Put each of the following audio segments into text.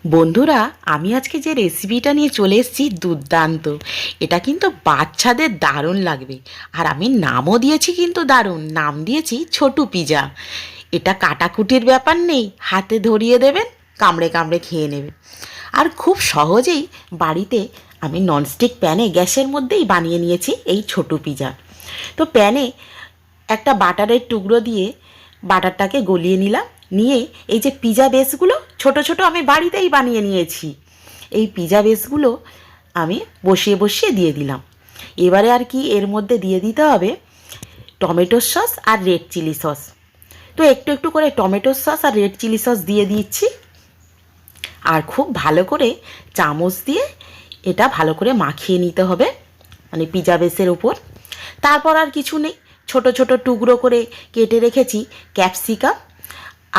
বন্ধুরা, আমি আজকে যে রেসিপিটা নিয়ে চলে এসেছি দুর্দান্ত। এটা কিন্তু বাচ্চাদের দারুণ লাগবে। আর আমি নামও দিয়েছি, কিন্তু দারুণ নাম দিয়েছি ছোটু পিজা। এটা কাটাকুটির ব্যাপার নেই, হাতে ধরিয়ে দেবেন, কামড়ে কামড়ে খেয়ে নেবে। আর খুব সহজেই বাড়িতে আমি ননস্টিক প্যানে গ্যাসের মধ্যেই বানিয়ে নিয়েছি এই ছোটু পিজা। তো প্যানে একটা বাটারের টুকরো দিয়ে বাটারটাকে গলিয়ে নিলাম। নিয়ে এই যে পিজা বেসগুলো ছোট ছোট আমি বাড়িতেই বানিয়ে নিয়েছি, এই পিজা বেসগুলো আমি বসিয়ে বসিয়ে দিয়ে দিলাম। এবারে আর কি এর মধ্যে দিয়ে দিতে হবে টমেটো সস আর রেড চিলি সস। তো একটু একটু করে টমেটো সস আর রেড চিলি সস দিয়ে দিচ্ছি। আর খুব ভালো করে চামচ দিয়ে এটা ভালো করে মাখিয়ে নিতে হবে, মানে পিজা বেসের উপর। তারপর আর কিছু নেই, ছোট ছোট টুকরো করে কেটে রেখেছি ক্যাপসিকাম,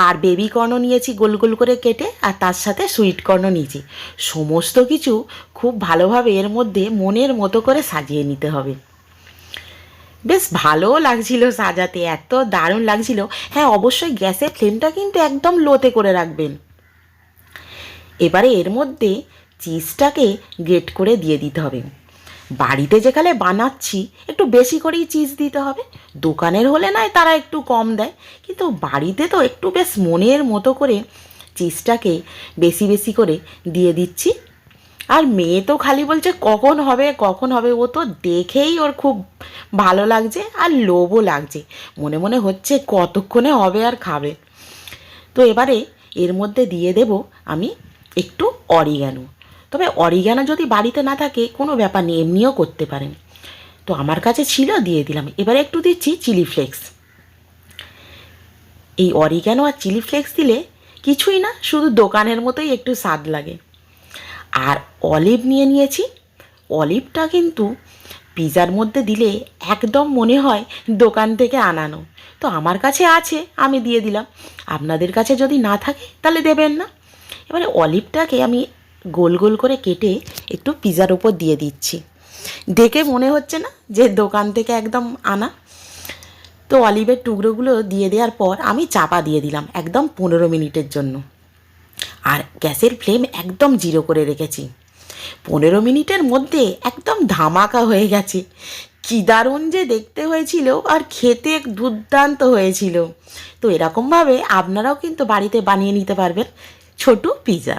আর বেবি কর্নও নিয়েছি গোল গোল করে কেটে, আর তার সাথে সুইট কর্নও নিয়েছি। সমস্ত কিছু খুব ভালোভাবে এর মধ্যে মনের মতো করে সাজিয়ে নিতে হবে। বেশ ভালোও লাগছিল সাজাতে, এত দারুণ লাগছিল। হ্যাঁ, অবশ্যই গ্যাসের ফ্লেমটা কিন্তু একদম লোতে করে রাখবেন। এবারে এর মধ্যে চিজটাকে গ্রেট করে দিয়ে দিতে হবে। বাড়িতে যেখানে বানাচ্ছি একটু বেশি করেই চিজ দিতে হবে। দোকানের হলে নয় তারা একটু কম দেয়, কিন্তু বাড়িতে তো একটু বেশ মনের মতো করে চিজটাকে বেশি বেশি করে দিয়ে দিচ্ছি। আর মেয়ে তো খালি বলছে কখন হবে কখন হবে, ও তো দেখেই ওর খুব ভালো লাগছে আর লোভও লাগছে, মনে মনে হচ্ছে কতক্ষণে হবে আর খাবে। তো এবারে এর মধ্যে দিয়ে দেব আমি একটু অরিগ্যানো। তবে অরিগ্যানো যদি বাড়িতে না থাকে কোনো ব্যাপার নেই, এমনিও করতে পারেন। তো আমার কাছে ছিল, দিয়ে দিলাম। এবারে একটু দিচ্ছি চিলি ফ্লেক্স। এই অরিগ্যানো আর চিলি ফ্লেক্স দিলে কিছুই না, শুধু দোকানের মতোই একটু স্বাদ লাগে। আর অলিভ নিয়ে নিয়েছি। অলিভটা কিন্তু পিজার মধ্যে দিলে একদম মনে হয় দোকান থেকে আনানো। তো আমার কাছে আছে, আমি দিয়ে দিলাম। আপনাদের কাছে যদি না থাকে তাহলে দেবেন না। এবারে অলিভটাকে আমি গোল গোল করে কেটে একটু পিজার উপর দিয়ে দিচ্ছি। দেখে মনে হচ্ছে না যে দোকান থেকে একদম আনা। তো অলিভের টুকরোগুলো দিয়ে দেওয়ার পর আমি চাপা দিয়ে দিলাম একদম 15 মিনিটের জন্য। আর গ্যাসের ফ্লেম একদম জিরো করে রেখেছি। 15 মিনিটের মধ্যে একদম ধামাকা হয়ে গেছে। কী দারুণ যে দেখতে হয়েছিল, আর খেতে দুর্দান্ত হয়েছিল। তো এরকমভাবে আপনারাও কিন্তু বাড়িতে বানিয়ে নিতে পারবেন ছোটু পিজা।